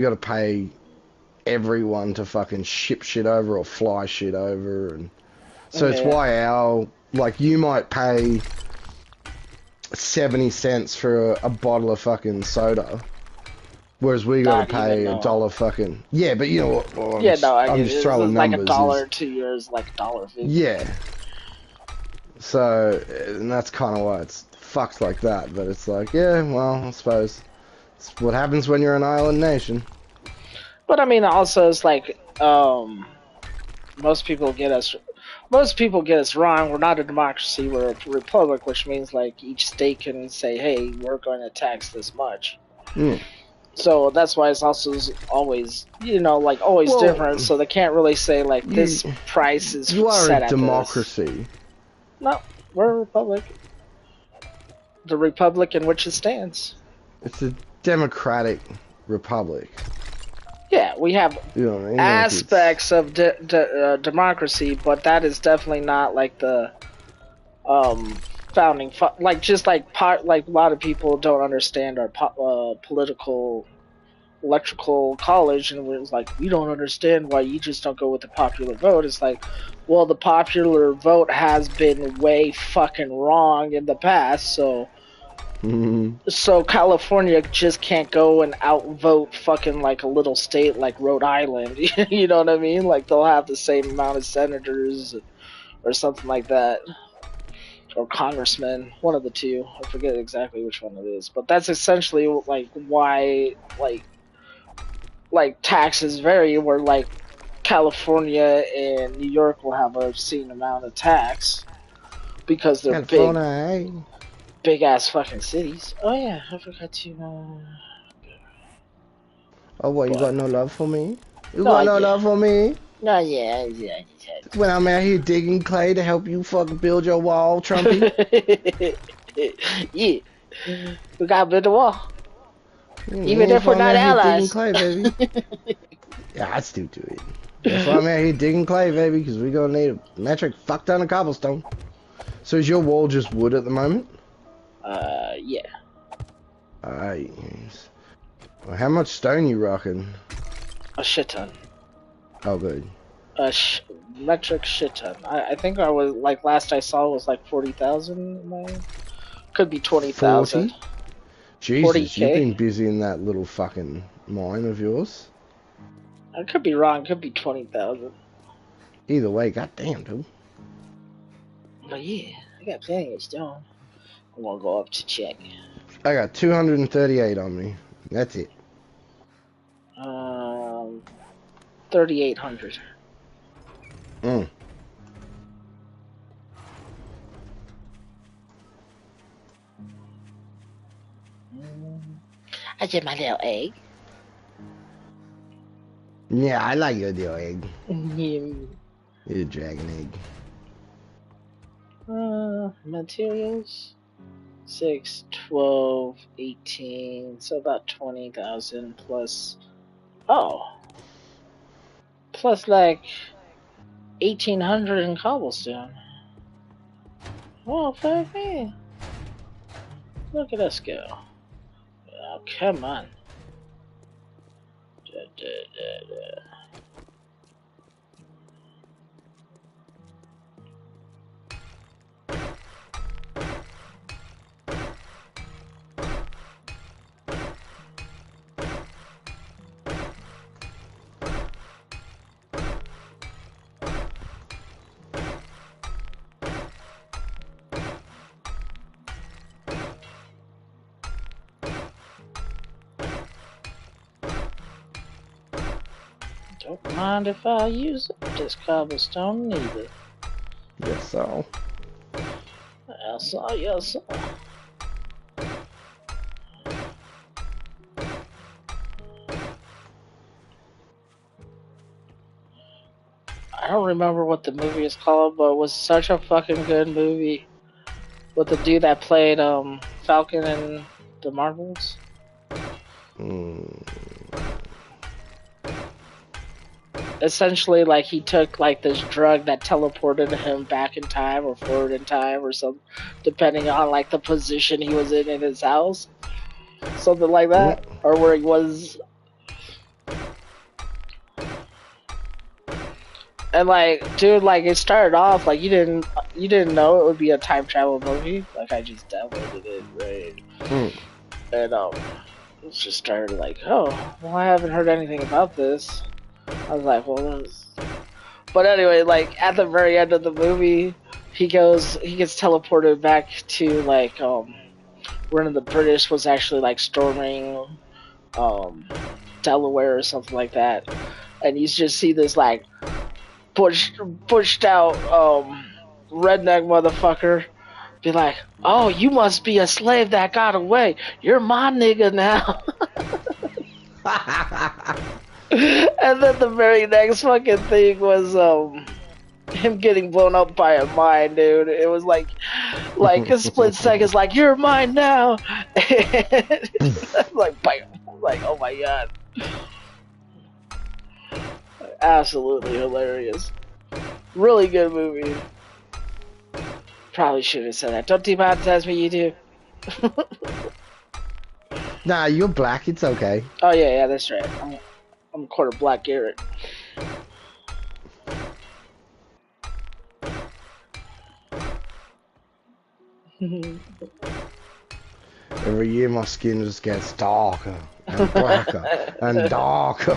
You got to pay everyone to fucking ship shit over or fly shit over, and so it's Yeah. why you might pay 70 cents for a bottle of fucking soda, whereas we got to Not even pay a no. dollar fucking. Yeah, but you know what? Well, Yeah, no, I I'm get it. just It's throwing like a numbers. dollar Is to yours, like $1.50. Yeah. So, and that's kind of why it's fucked like that. But it's like, yeah, well, I suppose it's what happens when you're an island nation. But I mean, also it's like most people get us wrong. We're not a democracy. We're a republic, which means like each state can say, "Hey, we're going to tax this much." Yeah. So that's why it's also always, like always Well, different. So they can't really say like you this price is you are a set at this. democracy. No, we're a republic. The republic in which it stands. It's a democratic republic. Yeah, we have You know what I mean? Like it's. aspects of democracy, but that is definitely not like the founding like just like like a lot of people don't understand our political electrical college, and it was like, we don't understand why you just don't go with the popular vote. It's like, well, the popular vote has been way fucking wrong in the past, so California just can't go and outvote fucking like a little state like Rhode Island. You know what I mean? Like they'll have the same amount of senators or something like that, or congressmen, one of the two. I forget exactly which one it is, but that's essentially like why like taxes vary. Where like California and New York will have a certain amount of tax because they're California. big ass fucking cities. Oh yeah, I forgot to. Oh, what? You got But no love for me? You no, got no yeah, love for me? no, yeah, yeah. I just had When I'm out here digging clay to help you fucking build your wall, Trumpy? to. Yeah, we gotta build a wall, even That's if why we're I'm not out here digging allies. clay, baby. Yeah, I still do it. That's why I'm out here digging clay, baby, because we're gonna need a metric fuck ton of cobblestone. So is your wall just wood at the moment? Yeah. Alright. Well, how much stone you rocking? A shit ton. Oh, good. A metric shit ton. I think I was like last I saw was like 40,000. Could be 20,000. 40? Jesus, you've 40K. been busy in that little fucking mine of yours. I could be wrong. Could be 20,000. Either way, goddamn, dude. But yeah, I got plenty of stone. I'm gonna go up to check. I got 238 on me. That's it. 3,800. Mm. I did my little egg. Yeah, I like your deal egg. Yeah. You're a dragon egg. Materials. 6, 12, 18. So about 20,000 plus. Oh. Plus like 1,800 in cobblestone. Oh, fuck me. Look at us go. Oh, come on. Da, da, da. Don't mind if I use this cobblestone neither. Yes, so. Yes, sir, yes, sir. I don't remember what the movie is called, but it was such a fucking good movie. With the dude that played Falcon and the Marvels. Essentially, like he took like this drug that teleported him back in time or forward in time or something, depending on like the position he was in his house, something like that, or where he was. And like, dude, like it started off like you didn't know it would be a time travel movie. Like I just downloaded it, right? And it just started like, oh, well, I haven't heard anything about this. I was like, well, but anyway, like at the very end of the movie, he gets teleported back to like when the British was actually like storming Delaware or something like that, and you just see this like bushed out redneck motherfucker be like, oh, you must be a slave that got away. You're my nigga now. And then the very next fucking thing was him getting blown up by a mine, dude. It was like a split second, like you're mine now. Like bam. Like, oh my god. Absolutely hilarious. Really good movie. Probably should have said that. Don't demonetize me, you do. Nah, you're black. It's okay. Oh yeah, that's right. I'm quarter black Garrett. Every year my skin just gets darker and blacker and darker.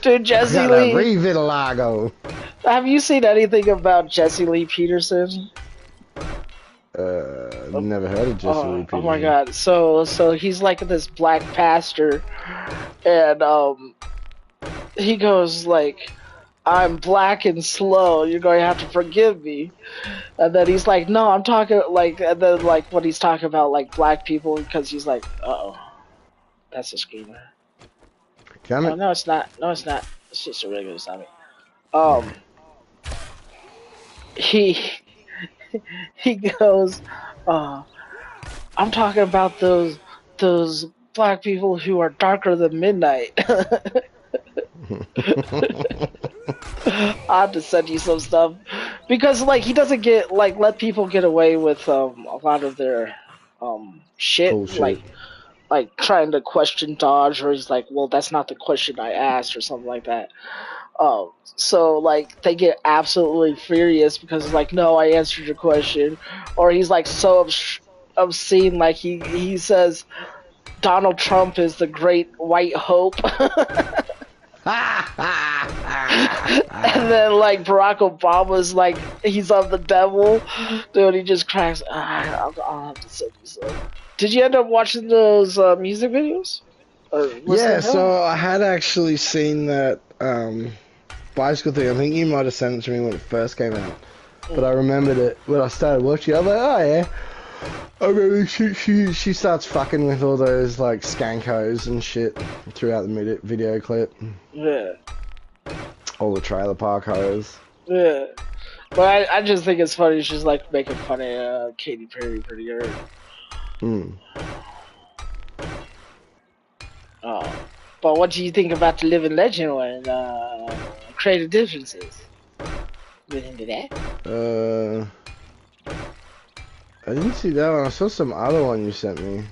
Dude, Jesse Lee. Revitiligo. Have you seen anything about Jesse Lee Peterson? Never heard of Jesse Lee Peterson. Oh my god. So he's like this black pastor, and he goes like, I'm black and slow, you're going to have to forgive me. And then he's like, no, I'm talking like, and then like when he's talking about like black people, because he's like, uh-oh, that's a screamer. Damn it. Oh, no, it's not. No, it's not. It's just a regular zombie. He goes, I'm talking about those black people who are darker than midnight. I have to send you some stuff because like he doesn't get like let people get away with a lot of their shit. Bullshit. like trying to question Dodge, or he's like, well, that's not the question I asked, or something like that. So like they get absolutely furious because it's like, no, I answered your question, or he's like so obscene, like he says Donald Trump is the great white hope. And then like Barack Obama's like he's of the devil, dude. He just cracks. I'll have to send you some. Did you end up watching those music videos? Yeah, so I had actually seen that bicycle thing. I think you might have sent it to me when it first came out, but I remembered it when I started watching it. I was like, oh yeah. I remember she starts fucking with all those like skankos and shit throughout the video clip. Yeah. All the trailer park hoes. Yeah. But I just think it's funny. She's like making fun of Katy Perry pretty hard. But what do you think about the Living Legend one? Creative Differences. Get into that? I didn't see that one. I saw some other one you sent me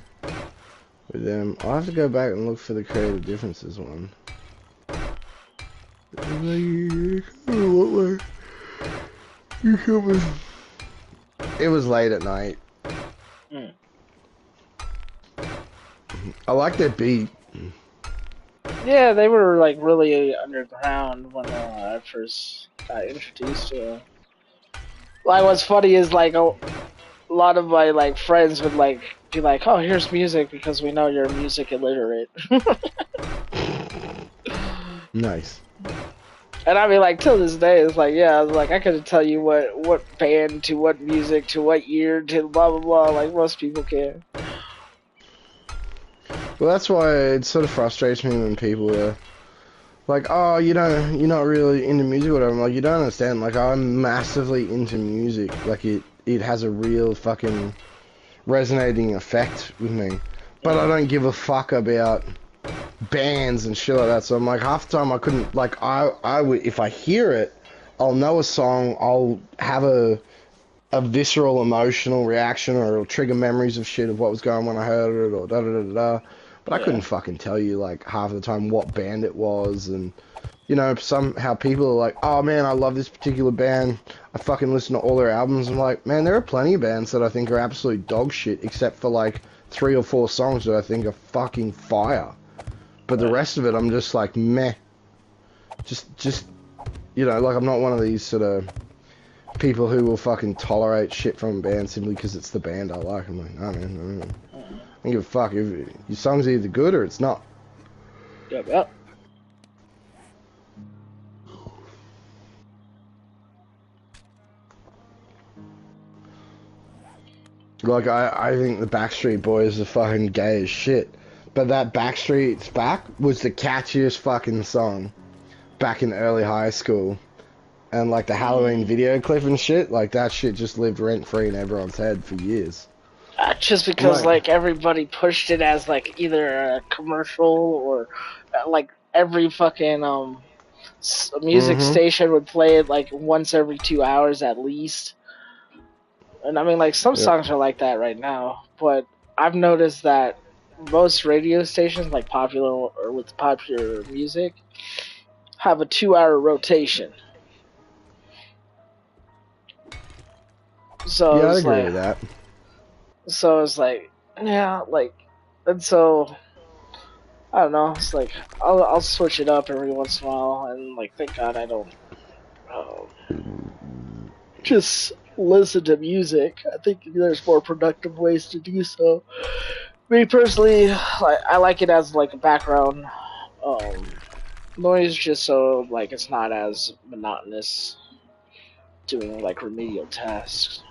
with them. I'll have to go back and look for the Creative Differences one. It was late at night. I like that beat. Yeah, they were like really underground when I first got introduced to them. Like, what's funny is like a lot of my like friends would like be like, "Oh, here's music," because we know you're music illiterate. Nice. And I mean, like, till this day, it's like, yeah, I was like, I couldn't tell you what band to what music to what year to blah blah blah, like most people can. Well, that's why it sort of frustrates me when people are like, oh, you're not really into music or whatever. I'm like, you don't understand. Like, I'm massively into music. Like, it has a real fucking resonating effect with me. But I don't give a fuck about bands and shit like that. So I'm like, half the time I couldn't, like, I would, if I hear it, I'll know a song, I'll have a visceral emotional reaction, or it'll trigger memories of shit of what was going on when I heard it, or da da da da. But I couldn't fucking tell you, like, half of the time what band it was, and you know, somehow people are like, oh man, I love this particular band. I fucking listen to all their albums. I'm like, man, there are plenty of bands that I think are absolute dog shit, except for like 3 or 4 songs that I think are fucking fire. But the rest of it, I'm just like, meh. Just, you know, like I'm not one of these sort of people who will fucking tolerate shit from a band simply because it's the band I like. I'm like, nah, man, no. I don't give a fuck. If your song's either good or it's not. Yep. Like, I think the Backstreet Boys are fucking gay as shit. But that Backstreet's Back was the catchiest fucking song back in early high school. And, like, the Halloween video clip and shit, like, that shit just lived rent-free in everyone's head for years. Just because, Right. like, everybody pushed it as, like, either a commercial or, like, every fucking, music station would play it, like, once every 2 hours at least. And, I mean, like, some Yep. songs are like that right now, but I've noticed that most radio stations, like, popular or with popular music, have a 2-hour rotation. So Yeah, I'd it's agree like, with that. so it's like, yeah, like, and so I don't know. It's like I'll switch it up every once in a while, and like, thank God I don't just listen to music. I think there's more productive ways to do so. Me personally, like, I like it as like a background noise, just so like it's not as monotonous doing like remedial tasks.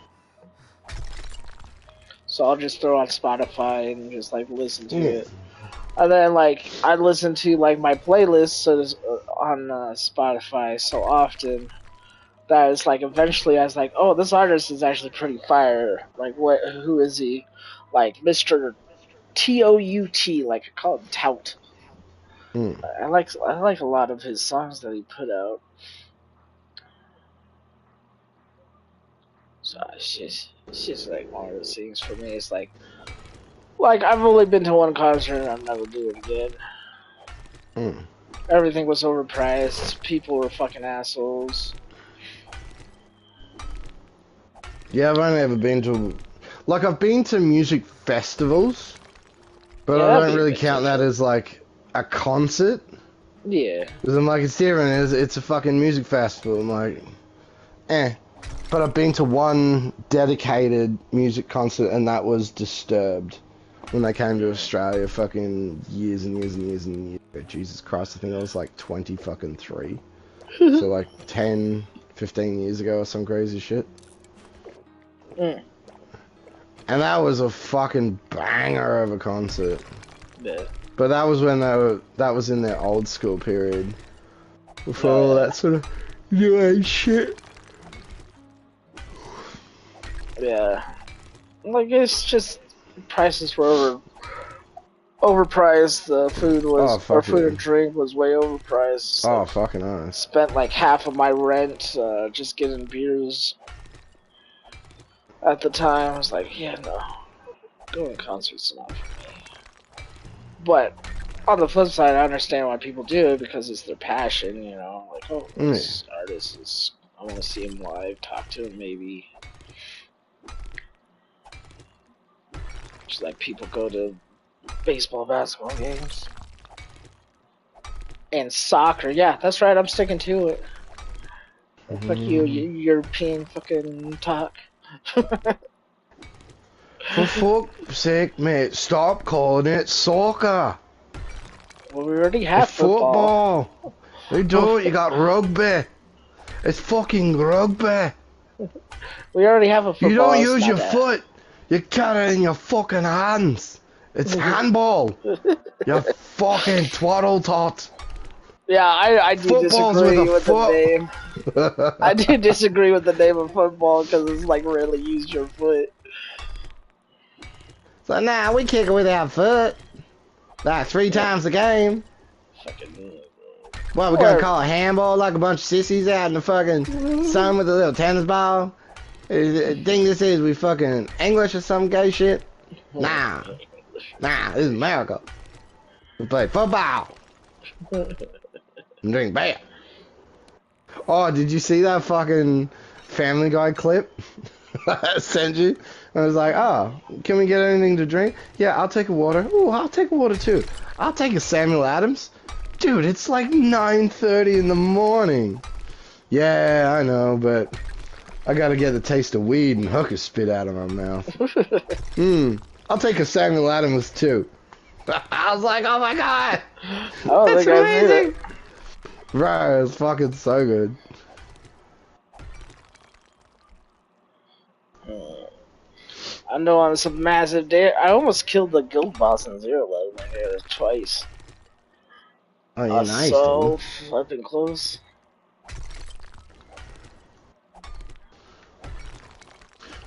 So I'll just throw on Spotify and just like listen to it. And then like I listen to like my playlists on Spotify so often that it's like eventually I was like, oh, this artist is actually pretty fire. Like, who is he? Like Mr. Tout, like I call him Tout. I like a lot of his songs that he put out. So it's just like one of those things for me. It's like I've only been to one concert and I'll never do it again. Everything was overpriced. People were fucking assholes. Yeah, I've only ever been to... Like, I've been to music festivals, but Yeah, I that'd don't be really a bit count that different. as, like, a concert. Yeah. Because I'm like, it's different. It's a fucking music festival. I'm like, eh. But I've been to one dedicated music concert, and that was Disturbed. When they came to Australia fucking years and years and years and years ago. Jesus Christ, I think I was like 20 fucking 3. So like 10, 15 years ago or some crazy shit. Mm. And that was a fucking banger of a concert. Yeah. But that was when that was in their old school period. Before all that sort of new age shit. Yeah. Like, it's just prices were overpriced. The food was, or food and drink was way overpriced. So fucking nice. spent like half of my rent just getting beers. At the time, I was like, yeah, no, going to concerts is not for me. But on the flip side, I understand why people do it because it's their passion, you know. Like, oh, this artist is, I want to see him live, talk to him maybe. Just like people go to baseball, basketball games. And soccer, yeah, that's right, I'm sticking to it. Fuck you, European fucking talk. For fuck's sake, mate, stop calling it soccer. Well, we already have It's football. You don't, you got rugby. It's fucking rugby. We already have a football. You don't use your foot. You carry it in your fucking hands. It's handball. You fucking twaddle tot. Yeah, I do Football's disagree with a with foot. the name. I do disagree with the name of football because it's like really use your foot. So nah, we kick it with our foot. Like 3 times a game. Fucking. What, we gonna call it handball like a bunch of sissies out in the fucking sun with a little tennis ball? Think this is we fucking English or some gay shit? Nah. Nah, this is America. We play football. and drink beer. Oh, did you see that fucking Family Guy clip I sent you? I was like, oh, can we get anything to drink? Yeah, I'll take a water. Ooh, I'll take a water too. I'll take a Samuel Adams. Dude, it's like 9:30 in the morning. Yeah, I know, but I gotta get the taste of weed and hooker spit out of my mouth. I'll take a Samuel Adams too. I was like, oh my god, that's amazing. Bro, it's fucking so good. I know on some massive day, I almost killed the guild boss in Zero Level twice. Oh, you're nice, so flipping close.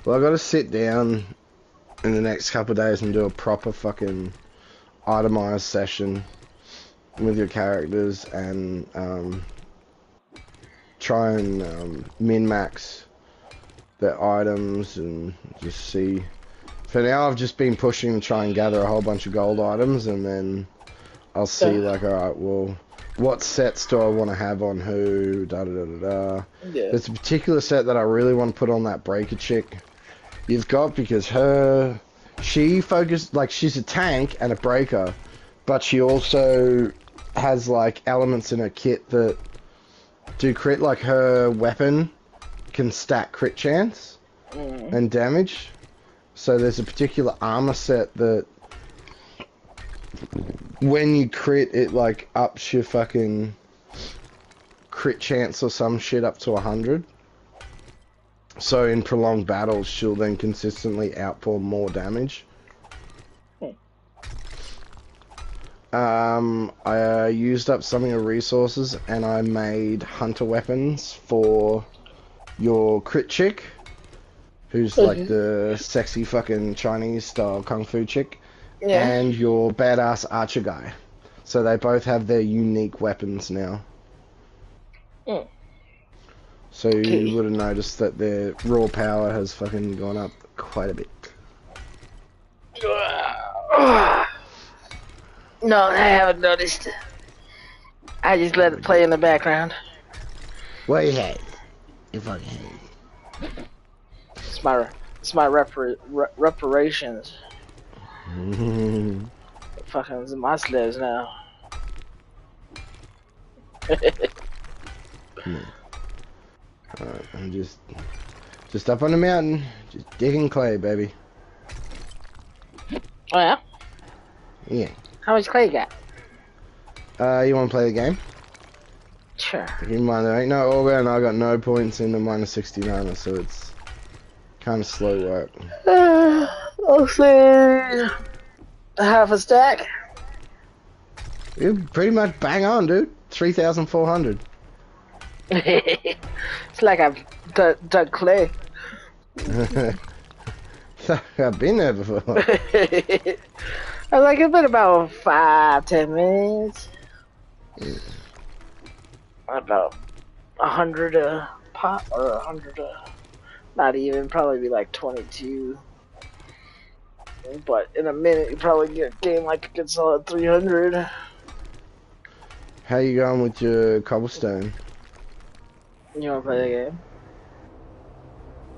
Well, I gotta sit down in the next couple of days and do a proper fucking itemized session with your characters and try and min-max their items and just see. For now, I've just been pushing to try and gather a whole bunch of gold items, and then I'll see, like, alright, well, what sets do I want to have on who, da-da-da-da-da. Yeah. There's a particular set that I really want to put on that breaker chick you've got, because she focused, like, she's a tank and a breaker, but she also has, like, elements in her kit that do crit. Like, her weapon can stack crit chance and damage. So there's a particular armor set that when you crit, it, like, ups your fucking crit chance or some shit up to 100. So in prolonged battles, she'll then consistently outpour more damage. I used up some of your resources and I made hunter weapons for your crit chick, who's like the sexy fucking Chinese style kung fu chick, and your badass archer guy. So they both have their unique weapons now. So you would have noticed that their raw power has fucking gone up quite a bit. No, I haven't noticed. I just let it play in the background. What you had? You fucking had. It's my reparations. Fucking my slaves now. Alright, I'm just up on the mountain, just digging clay, baby. Oh yeah? Yeah. How much clay you got? You wanna play the game? Sure. Keep in mind there ain't no auger and I got no points in the -69er, so it's kinda slow work. I'll say half a stack. You're pretty much bang on, dude. 3,400. It's like I've dug clay. I've been there before. I was like, it's been about 5-10 minutes. About 100 a pop, or 100 not even, probably be like 22. But in a minute, you probably get a game like a good solid 300. How you going with your cobblestone? You wanna play the game?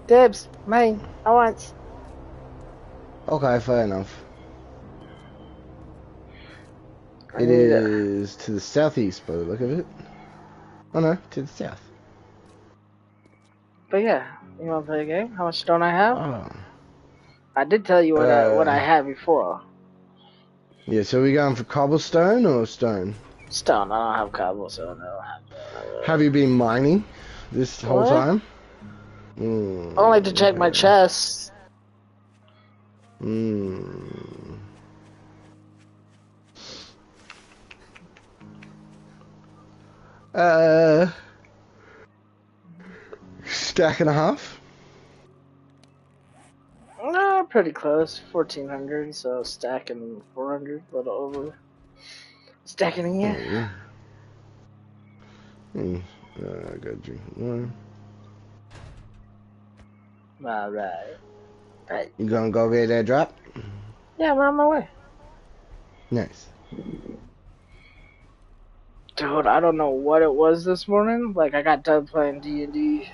Dibs, mine, I want. Okay, fair enough. It is to the southeast by the look of it. Oh no, to the south. But yeah, you wanna play the game? How much stone I have? Oh. I did tell you what I had before. Yeah, so we going for cobblestone or stone? Stone, I don't have cobblestone, I don't have Have you been mining this whole time? Only to check my chest. Stack and a half? Pretty close. 1,400, so stacking 400, a little over. Stacking again. I gotta drink water. Alright. Right. You gonna go get that drop? Yeah, I'm on my way. Nice. Dude, I don't know what it was this morning. Like, I got done playing D&D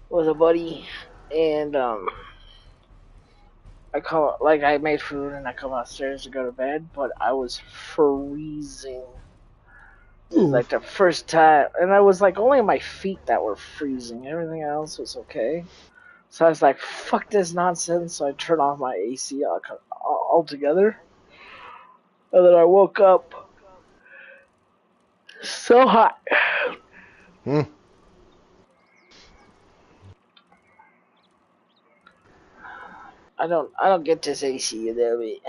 with a buddy, and I made food and I come upstairs to go to bed, but I was freezing. It was Ooh. like the first time, and I was like only my feet that were freezing. Everything else was okay. So I was like, "Fuck this nonsense!" So I turned off my AC altogether, and then I woke up so hot. Hmm. I don't get this AC, you know me,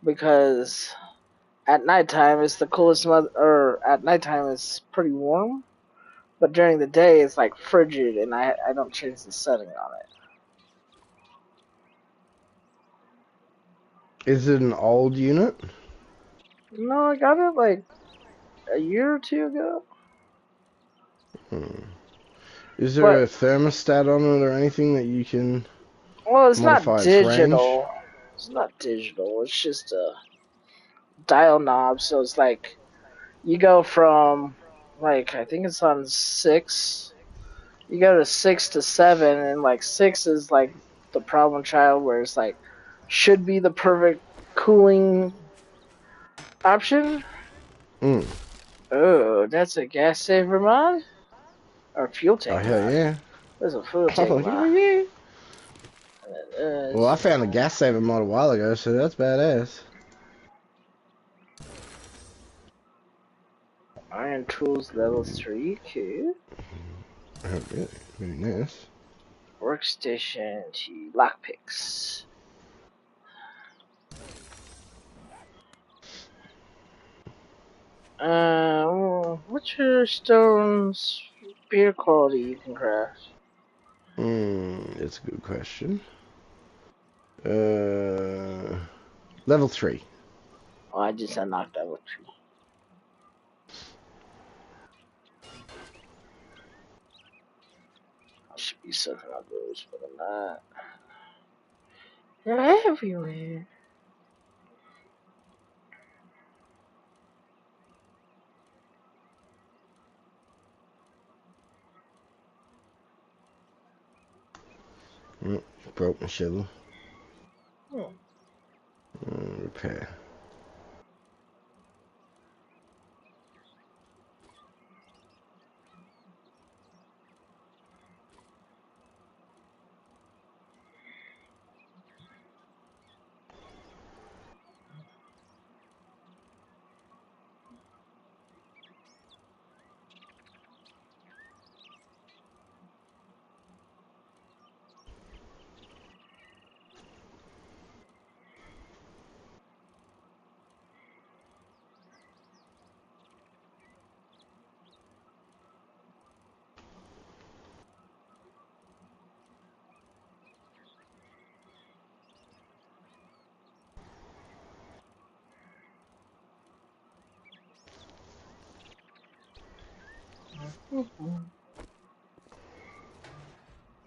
because at nighttime it's the coolest month, or at nighttime it's pretty warm, but during the day it's like frigid, and I don't change the setting on it. Is it an old unit? No, I got it like a year or two ago. Hmm. Is there But a thermostat on it or anything that you can well, it's not modify its range? digital. It's not digital. It's just a dial knob. So it's like you go from like I think it's on 6. You go to 6 to 7, and like 6 is like the problem child, where it's like should be the perfect cooling option. Hmm. Oh, that's a gas saver mod or fuel Oh, tank hell mod. yeah. There's a fuel tank Oh, hell mod. yeah. Well, I Uh, found a gas saver mod a while ago, so that's badass. Iron tools level 3. Cool. Oh, really? Very nice. Workstation to lockpicks. What's your stone spear quality you can craft? It's a good question. Level 3. Oh, I just unlocked that one. I should be sucking up those, but I'm not. They're everywhere. Broke my shovel. Hmm. Repair.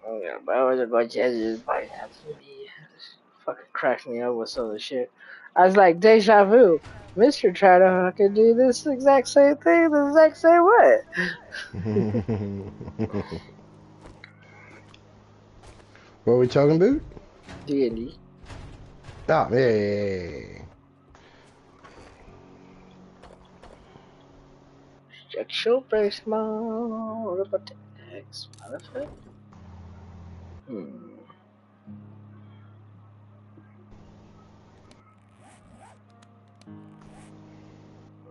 Oh yeah, but I was going to just bite that to me. Fucking cracks me up with some of the shit. I was like, deja vu. Mr. Trotter fucking do this exact same thing the exact same What are we talking about? way. D&D. Oh, yeah. Structural base mode. Robotics. Motherfucker. Hmm.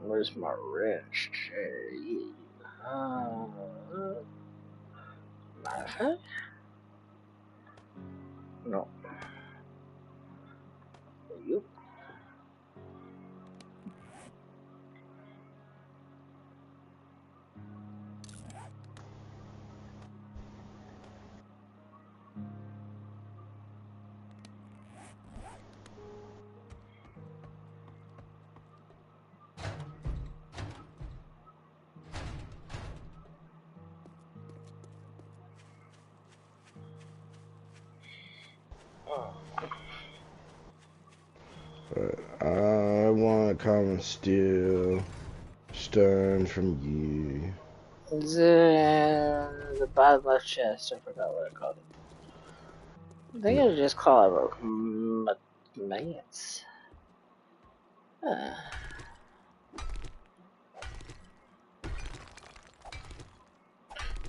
Where's my wrench? Uh, Motherfucker? No. You. I want might come and steal stone from you. It's in the bottom left chest. I forgot what I called it. I think I just call it a Mance.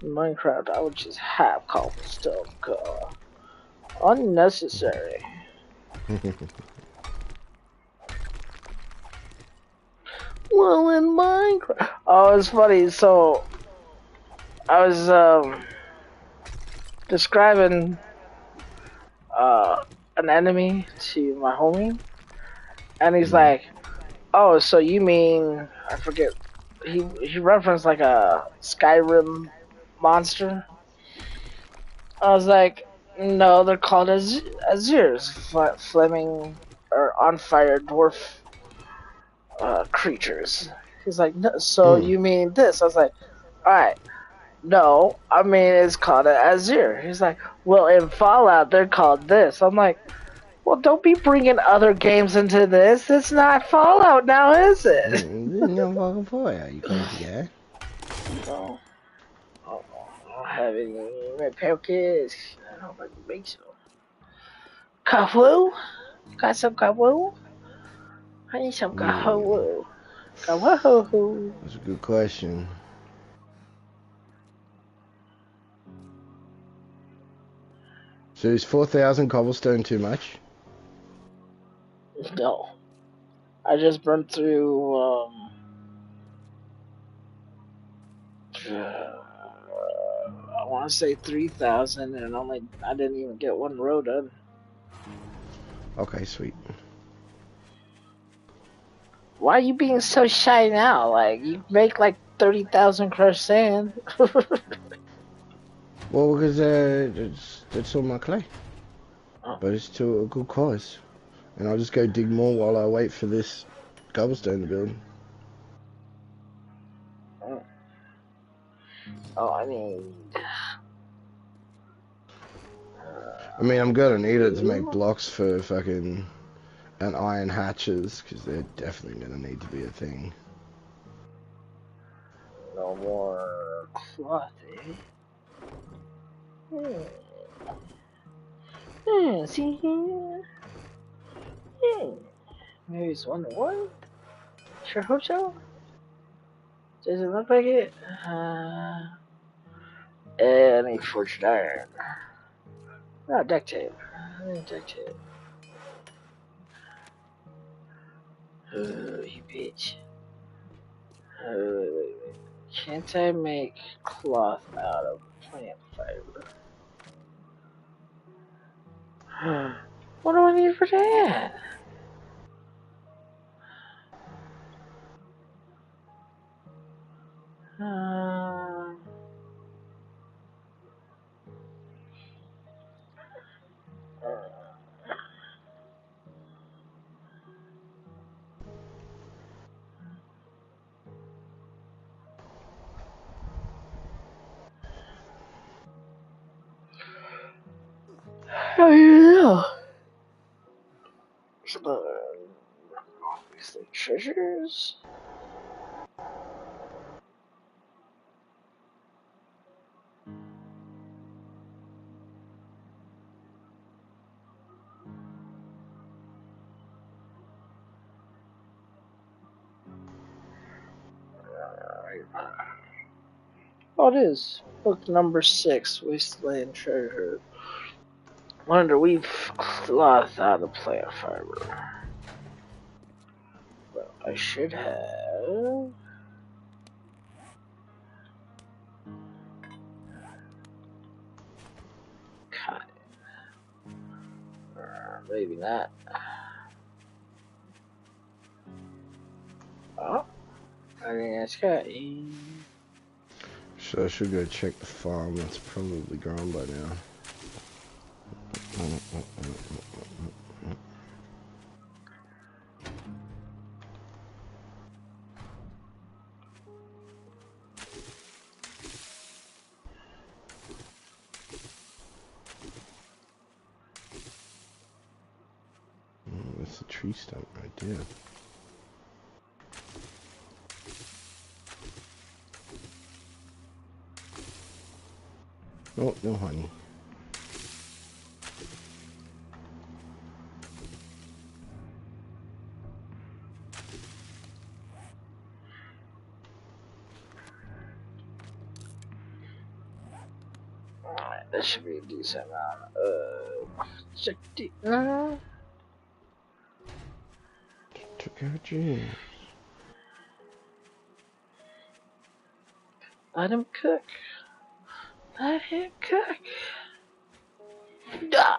Minecraft, I would just have cobblestone car. Unnecessary. Well, in Minecraft. Oh, it's funny. So, I was describing an enemy to my homie, and he's like, "Oh, so you mean I forget?" He referenced like a Skyrim monster. I was like, "No, they're called Azirs, flaming or on fire dwarf creatures." He's like, "No, so you mean this?" I was like, "All right." No, I mean it's called an Azir. He's like, well, in Fallout they're called this. I'm like, well, don't be bringing other games into this. It's not Fallout now, is it? This is no fucking Fallout, you crazy guy. No, I don't have any red pancakes. I don't like to make some. Kahoo? Got some kahoo? I need some kahoo. Kahoo. That's a good question. So is 4,000 cobblestone too much? No. I just burned through, I want to say 3,000, and I didn't even get one row done. Okay, sweet. Why are you being so shy now? Like, you make like 30,000 crushed sand. Well, because it's all my clay. Oh. But it's to a good cause. And I'll just go dig more while I wait for this cobblestone to build. Oh, I mean... I'm gonna need it to make blocks for fucking... and iron hatches, because they're definitely gonna need to be a thing. No more cloth, eh? See here? Maybe it's 1 to 1? Sure hope so. Does it look like it? I need forged iron. Oh, duct tape. I need duct tape. Oh, you bitch. Wait. Can't I make cloth out of plant fiber? What do I need for that? How do you know? Obviously treasures. Oh, it is. Book number 6, Wasteland Treasure. Wonder we've cloth out of plant fiber. Well, I should have. Cotton. Maybe not. Oh, I think that's cotton. So I should go check the farm. That's probably grown by now. That's a tree stump right there. Oh, no honey. Alright, that should be a decent amount. Check the. Took out Jim. Let him cook. Let him cook. Duh.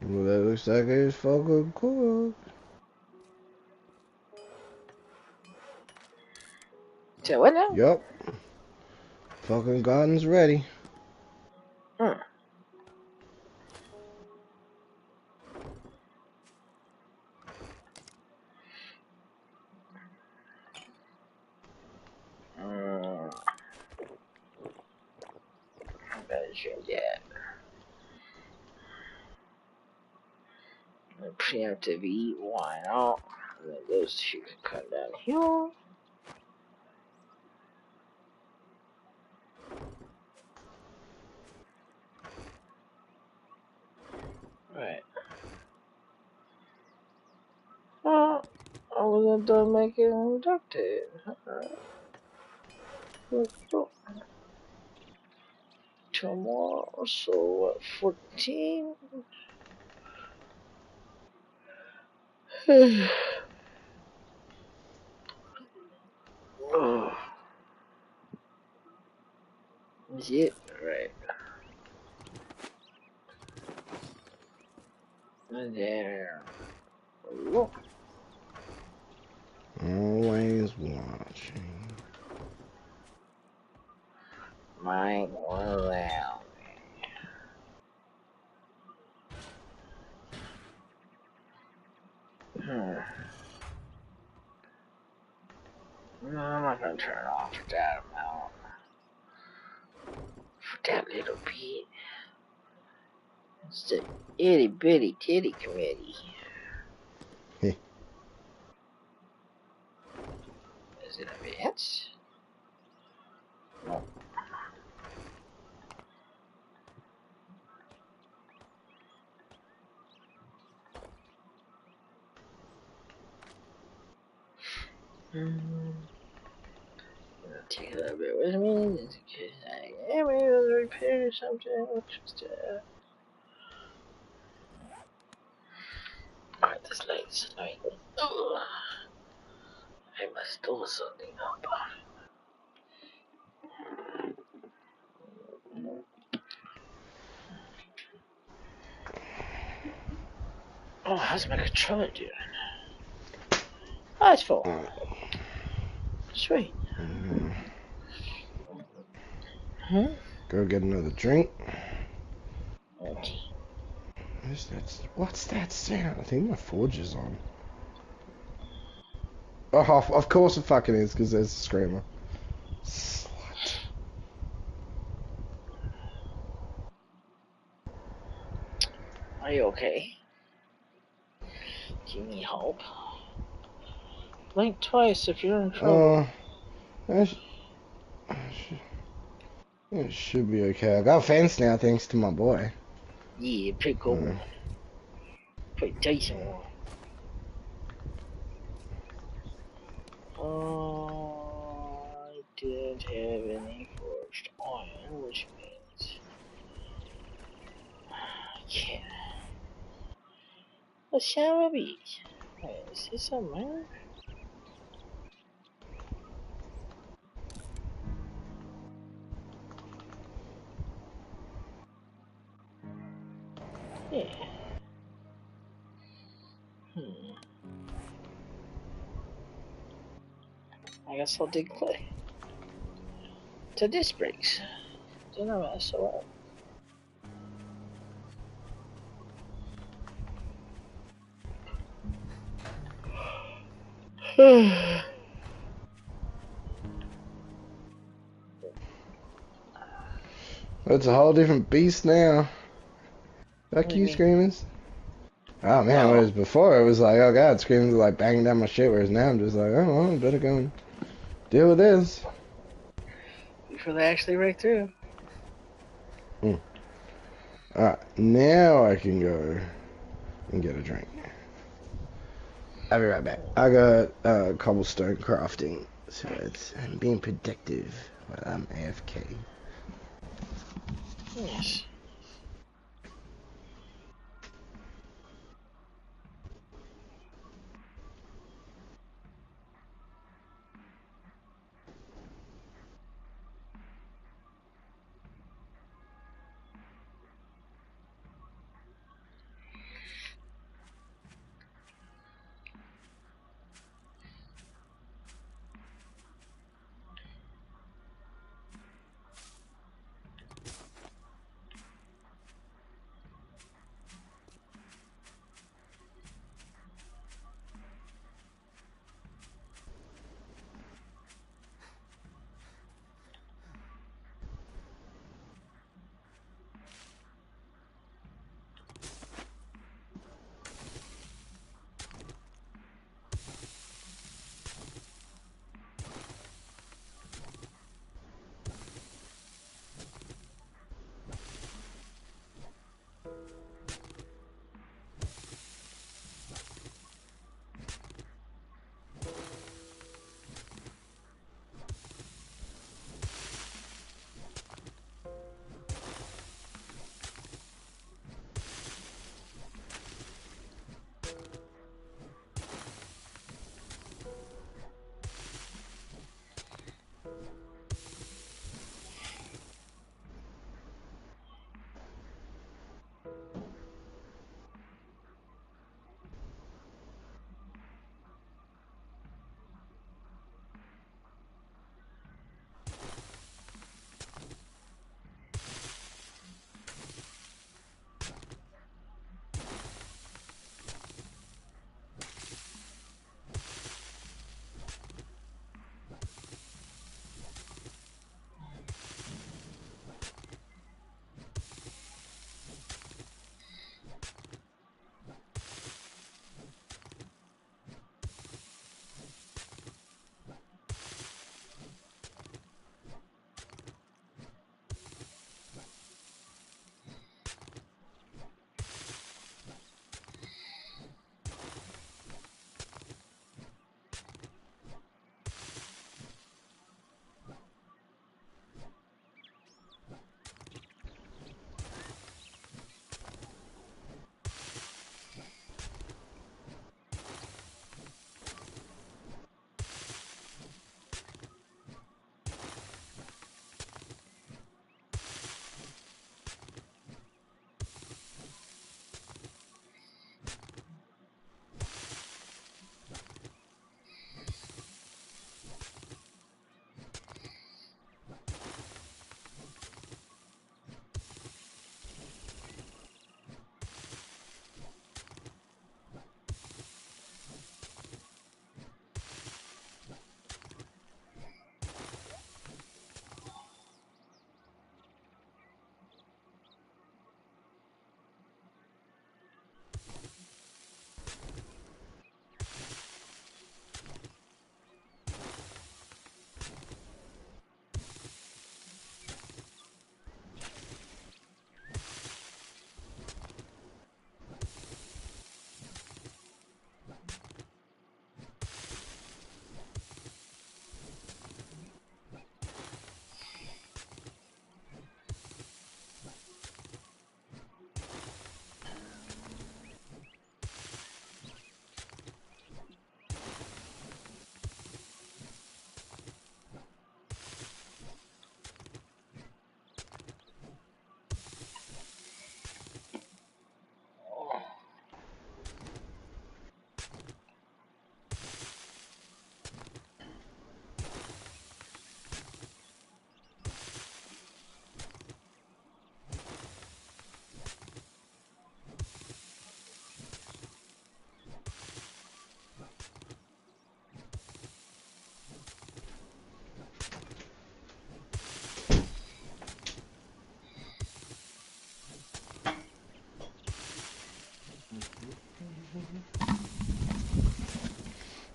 Well, that looks like it's fucking cooked. So what now? Yup. Fucking garden's ready. Hmm. Yeah. Preemptive eat, why not? And then those two can come down here. Right. Well, I wasn't done making duct tape. Alright. Let's go. Two more, so what, 14? Oh, is it? Right. And there. Look. Always watching. Mine was out. No, I'm not gonna turn it off for that amount. For that little bit. It's the itty bitty titty committee. Is it advanced? No. I'll take a little bit with me just in case I am able to repair something. Just, alright, this light's annoying. I must do something up. Oh, how's my controller doing? Oh, it's full. Sweet. Go get another drink. Okay. What's that sound? I think my forge is on. Oh, of course it fucking is, because there's a screamer. Slut. Are you okay? Do you need help? Blink twice if you're in trouble. It should be okay. I got a fence now, thanks to my boy. Yeah, pretty cool. Pretty decent one. I didn't have any forged iron, which means I can't. What shall we be? Wait, is this somewhere? Yeah. I guess I'll dig clay. To disc brakes. Do not mess up. It's a whole different beast now. Fuck you, screamers. Oh man, whereas before it was like, oh god, screamers are like banging down my shit, whereas now I'm just like, oh well, I better go and deal with this. before they actually break through. Alright, now I can go and get a drink. I'll be right back. I got cobblestone crafting, so I'm being productive while I'm AFK. Nice.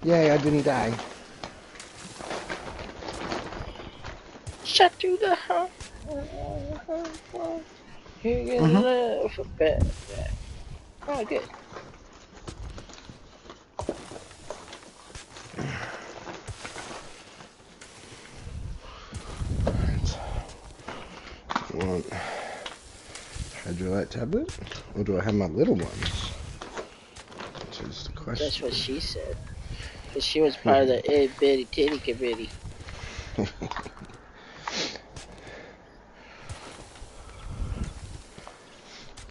Yay, I didn't die. shut through the heart. You get love for bad. Oh, good. Want Hydrolite tablet? Or do I have my little ones? Which is the question. That's what she said. Because she was part of the itty bitty titty committee.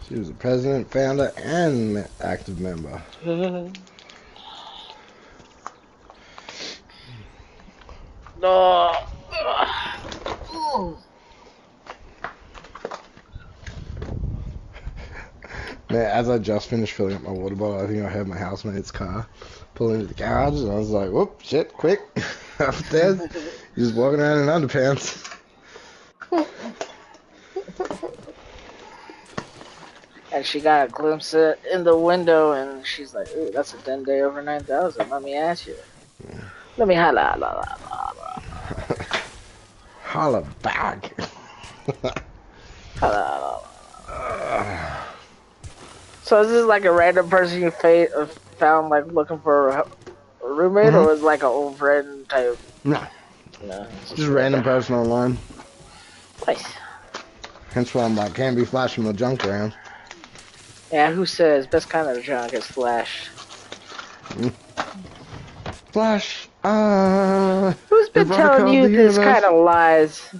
She was the president, founder, and active member. No. Man, as I just finished filling up my water bottle, I think I heard my housemate's car pull into the garage, and I was like, whoop, shit, quick, upstairs. He's just walking around in underpants. And she got a glimpse in the window, and she's like, ooh, that's a Dende over 9,000. Let me ask you. Let me holla. Holla back. Holla. So is this like a random person you found like looking for a roommate, or was it like an old friend type? No. No. Just a random person online. Nice. Hence why I'm like, can't be flashing my junk around. Yeah, who says best kind of junk is Flash? Flash, Who's been telling you this kind of lies?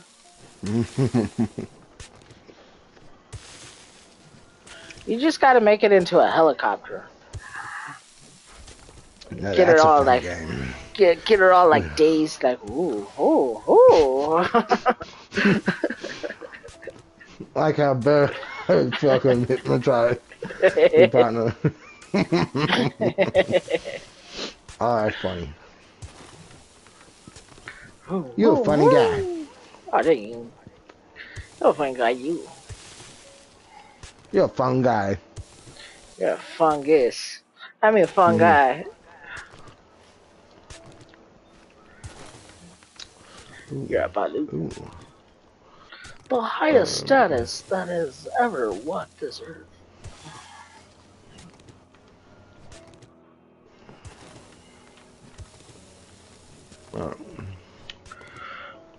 You just gotta make it into a helicopter. No, Get her that's a all fun like game. get her all like dazed, like ooh. Like how Bird fucking hypnotized your partner. Oh, that's funny. You're a funny guy. Oh, dang you. You're a funny guy, you. You're a fun guy. You're a fungus. I mean a fun guy. You're a Balu. The highest status that has ever walked this earth.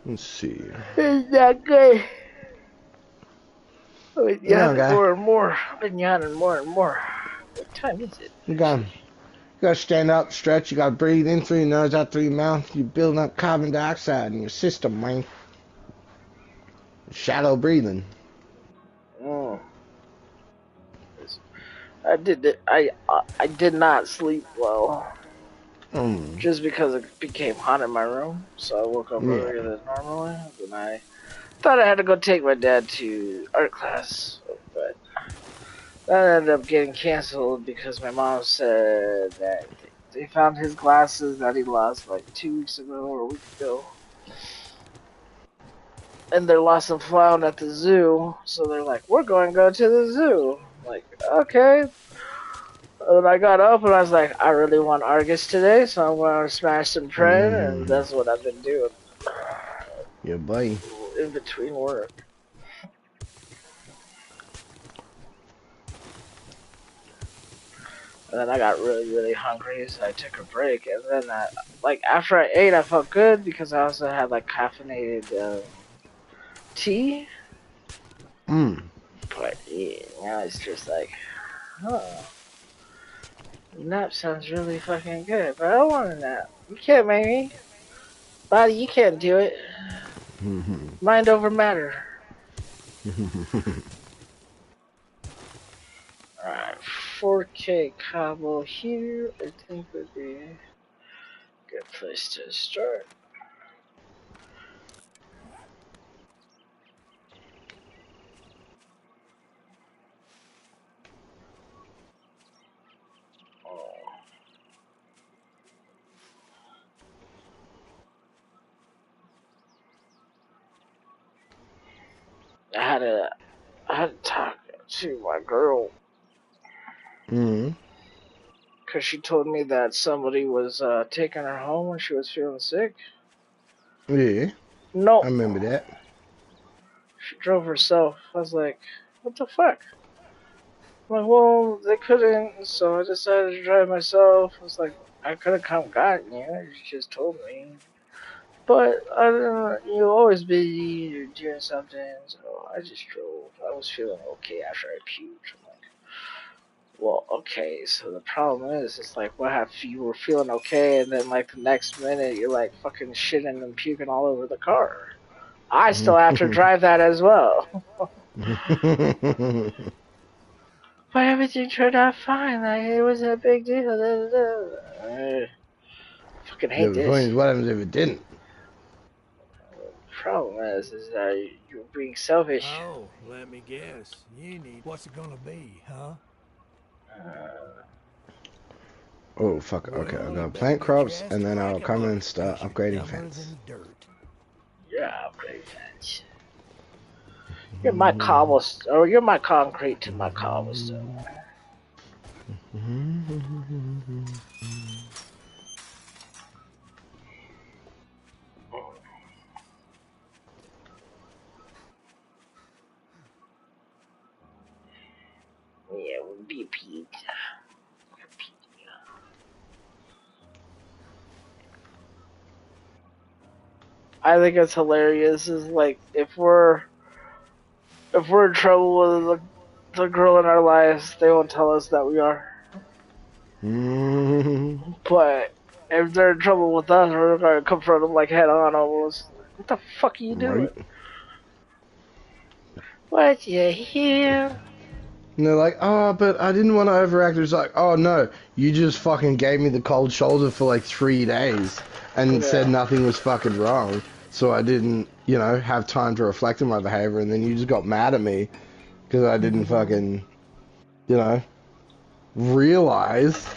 Let's see. It's not good. I've been yawning Okay. more and more. I've been yawning more and more. What time is it? You gotta stand up, stretch, you gotta breathe in through your nose, out through your mouth. You're building up carbon dioxide in your system, man. Shallow breathing. I did not sleep well. Just because it became hot in my room, so I woke up earlier than normally. And I thought I had to go take my dad to art class, but that ended up getting canceled because my mom said that they found his glasses that he lost like 2 weeks ago or a week ago. And they're lost and found at the zoo, so they're like, we're going to go to the zoo. I'm like, okay. And I got up and I was like, I really want Argus today, so I'm going to smash some Pren, and that's what I've been doing. Yeah, buddy. In between work. And then I got really, really hungry, so I took a break. And then, after I ate, I felt good because I also had, like, caffeinated tea. But, yeah, now it's just like, nap sounds really fucking good, but I don't want a nap. You can't make me. Body, you can't do it. Mind over matter. Alright, 4K Cabo here, I think would be a good place to start. I had to talk to my girl. Because she told me that somebody was taking her home when she was feeling sick. Yeah. I No, remember that. she drove herself. I was like, what the fuck? I'm like, well, they couldn't, so I decided to drive myself. I was like, I could have come gotten you. You just told me. But I don't know, you'll always busy, you're doing something, so I just drove. I was feeling okay after I puked. I'm like, well, okay, so the problem is, it's like, what if you were feeling okay, and then, like, the next minute, you're, like, fucking shitting and puking all over the car? I still have to drive that as well. But everything turned out fine, like, it wasn't a big deal. I fucking Yeah, hate the point this. is, what happens if it didn't? The problem is that you're being selfish. Oh, let me guess. You need. What's it gonna be, huh? Uh, Oh, fuck. Okay, I'll Well, you go better plant get your crops, ass and to then I'll come Quackenbush, and start 'cause you're upgrading dumber fence. than dirt. yeah, upgrade that. You're my cobblestone, or you're my concrete to my cobblestone. Yeah, we'll be pizza. I think it's hilarious. Is like if we're in trouble with the girl in our lives, they won't tell us that we are. But if they're in trouble with us, we're gonna confront them like head on almost. What the fuck are you doing? Right? What you hear? And they're like, oh, but I didn't want to overact. It's like, oh no, you just fucking gave me the cold shoulder for like 3 days and said Yeah. nothing was fucking wrong. So I didn't, have time to reflect on my behavior, and then you just got mad at me because I didn't fucking, you know, realize.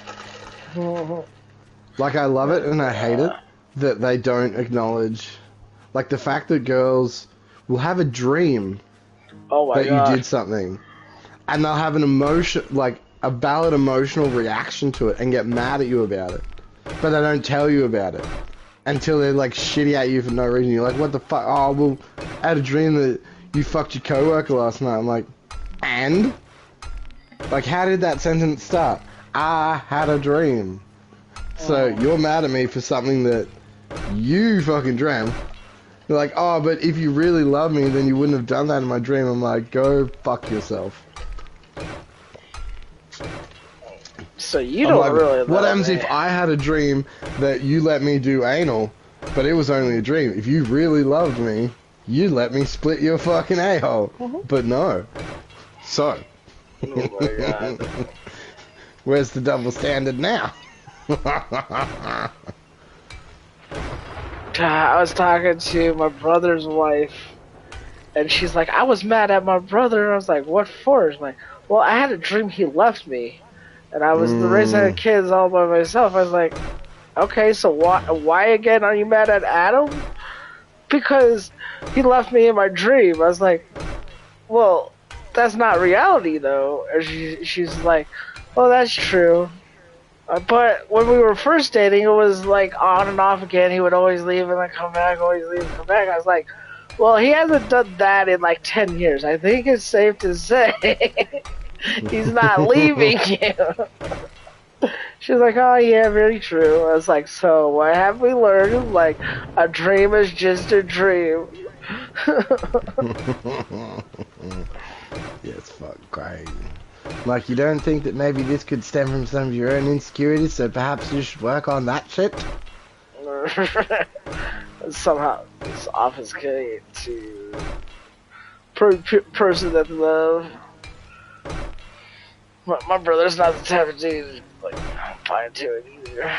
Like, I love it and I hate it that they don't acknowledge, like, the fact that girls will have a dream Oh my that you god. did something, and they'll have an emotion, like a valid emotional reaction to it, and get mad at you about it, but they don't tell you about it until they're like shitty at you for no reason. You're like, what the fuck? Oh, well, I had a dream that you fucked your coworker last night. I'm like, and? Like, how did that sentence start? I had a dream. So you're mad at me for something that you fucking dreamt. They're like, oh, but if you really love me, then you wouldn't have done that in my dream. I'm like, go fuck yourself. So you I'm don't like, really what know happens me. if I had a dream that you let me do anal, but it was only a dream? If you really loved me, you'd let me split your fucking a-hole. But no. So. Oh my god. Where's the double standard now? I was talking to my brother's wife, and she's like, I was mad at my brother. I was like, what for? She's like, well, I had a dream he left me, and I was raising the kids all by myself. I was like, okay, so why again are you mad at Adam? Because he left me in my dream. I was like, well, that's not reality though. And she's like, oh, that's true. But when we were first dating, it was like on and off again. He would always leave and then come back, always leave and come back. I was like, well, he hasn't done that in like 10 years. I think it's safe to say he's not leaving you. She's like, oh yeah, very true. I was like, so what have we learned? Like, a dream is just a dream. Yeah, it's fucking crazy. Like, you don't think that maybe this could stem from some of your own insecurities, so perhaps you should work on that shit? Somehow it's obfuscated to person that love. My brother's not the type of dude like I'm fine to it either.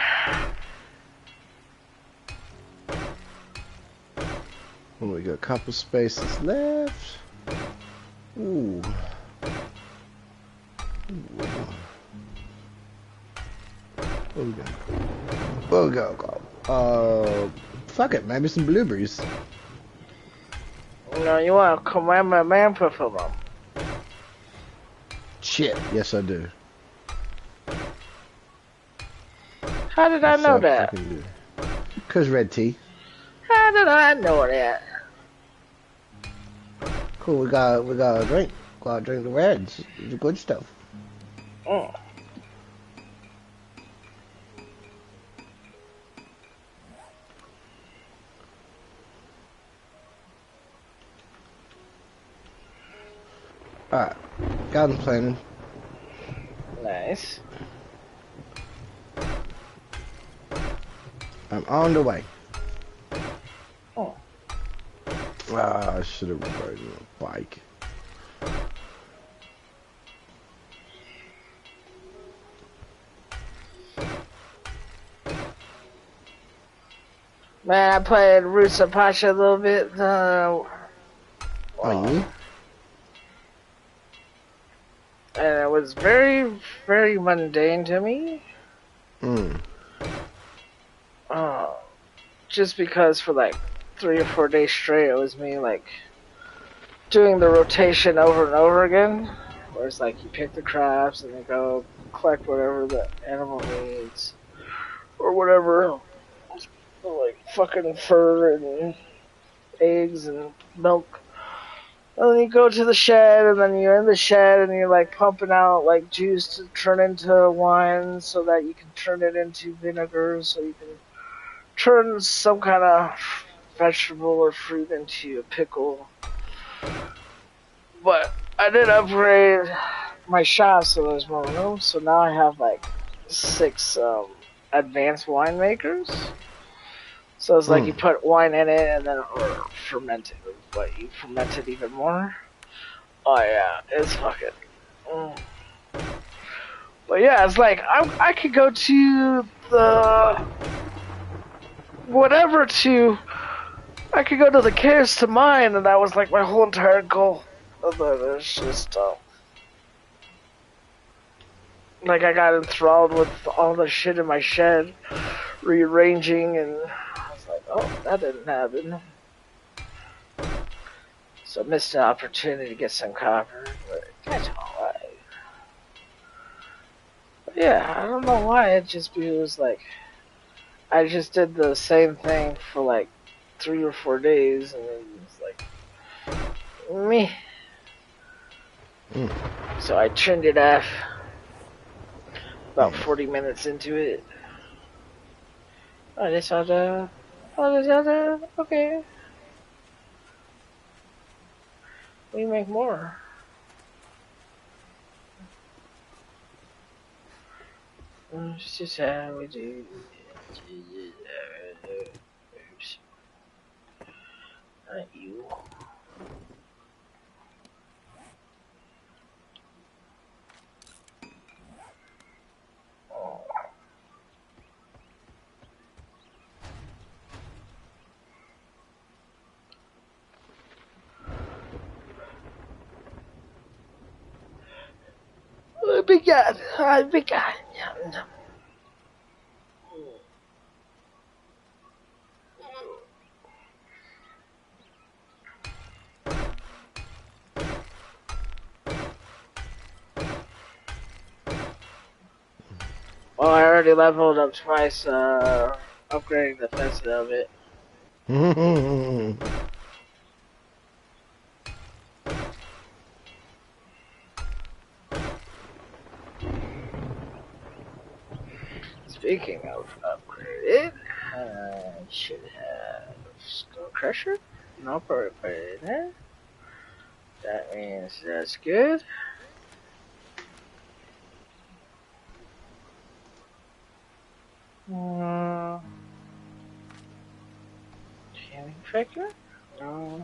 Well, we got a couple spaces left. Ooh. Where we go? Where we go? Fuck it, maybe some blueberries. You know, you want to command my man for them. Shit, yes I do. How did I know that? Cause red tea. How I know that. Cool, we got a drink. Got to drink the reds. The good stuff. Mm. Alright. Garden planning. Nice. I'm on the way. Oh. Ah, I should have ridden a bike. Man, I played Roots of Pacha a little bit. Oh, you? And it was very, very mundane to me. Hmm. Just because for like 3 or 4 days straight, it was me like doing the rotation over and over again. Where it's like you pick the crops and then go collect whatever the animal needs. Or whatever. Like fucking fur and eggs and milk. And then you go to the shed, and then you're in the shed, and you're like pumping out like juice to turn into wine, so that you can turn it into vinegar, so you can turn some kind of vegetable or fruit into a pickle. But I did upgrade my shop, so there's more room. So now I have like 6 advanced winemakers. So it's like you put wine in it and then or ferment it, but you ferment it even more. Oh yeah, it's fucking. But yeah, it's like I could go to the whatever to. I could go to the caves to mine, and that was like my whole entire goal. But it's just like I got enthralled with all the shit in my shed, rearranging, and I was like, oh, that didn't happen. So I missed an opportunity to get some copper, but that's alright. Yeah, I don't know why, it just was like, I just did the same thing for like 3 or 4 days, and then it's like, me. So I turned it off about 40 minutes into it. Oh, this other, okay. We make more. It's just how we do. Oops. Not you. Oh. I began. Well, I already leveled up twice, upgrading the fence a little bit. Speaking of upgraded, I should have Skull Crusher. No, probably put it in there. That means that's good. Healing factor? No.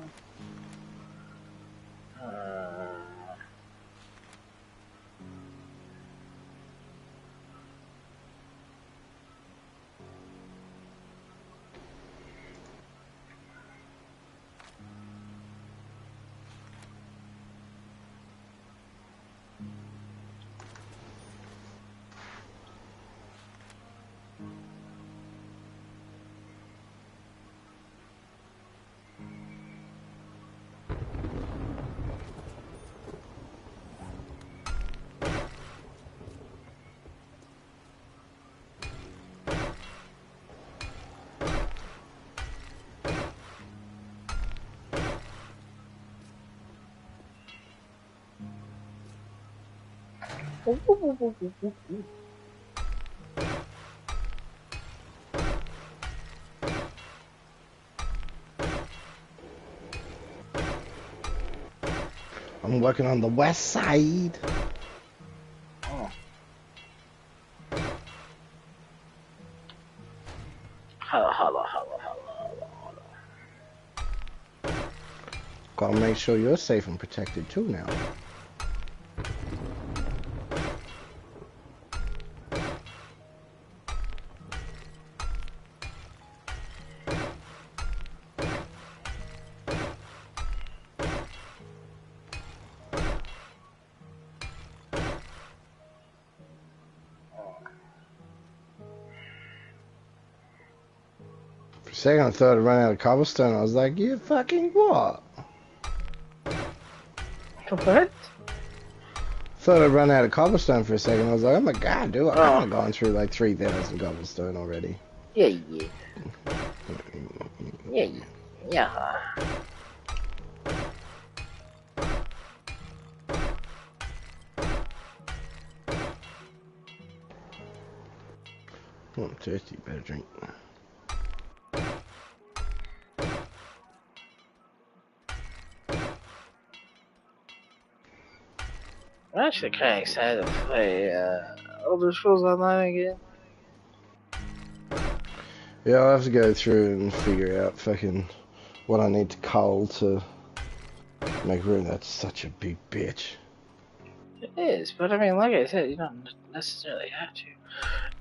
I'm working on the west side. Oh. Holla. Gotta make sure you're safe and protected too now. For a second I thought I'd run out of cobblestone. I was like, you fucking what? What? Thought I'd run out of cobblestone for a second. I was like, oh my god, dude, I've gone through like 3,000 cobblestone already. Yeah. Oh, I'm thirsty, better drink. I'm actually kind of excited to play Elder Scrolls Online again. Yeah, I'll have to go through and figure out fucking what I need to cull to make room. That's such a big bitch. It is, but I mean, like I said, you don't necessarily have to.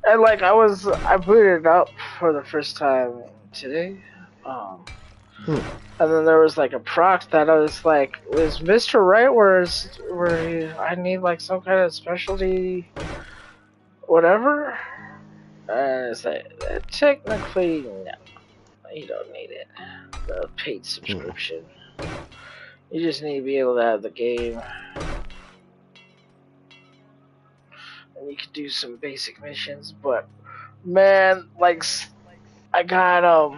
And like I booted it up for the first time today. And then there was like a proc that I was like, is Mr. Right where I need like some kind of specialty, whatever? And it's like, technically, no, you don't need it. The paid subscription. You just need to be able to have the game. And you can do some basic missions, but man, like, I got,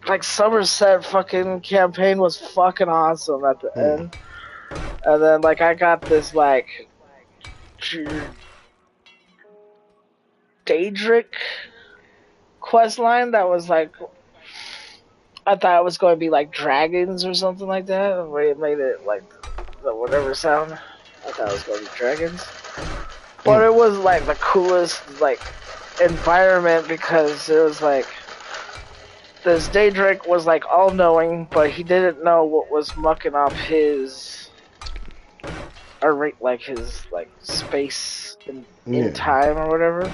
like, Somerset fucking campaign was fucking awesome at the end. And then, like, I got this, like, Daedric questline that was, like, I thought it was going to be, like, dragons or something like that. The way it made it, like, the whatever sound. I thought it was going to be dragons. But it was, like, the coolest, like, environment because it was, like, this Daedric was, like, all-knowing, but he didn't know what was mucking up his, or, like, his, like, space in time or whatever.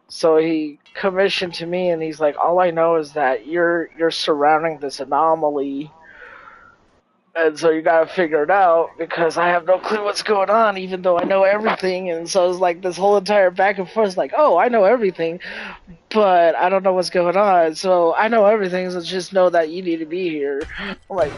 So he commissioned to me, and he's like, all I know is that you're surrounding this anomaly, and so you gotta figure it out, because I have no clue what's going on, even though I know everything. And so it's like this whole entire back and forth, like, oh, I know everything, but I don't know what's going on, so I know everything, so just know that you need to be here. I'm like,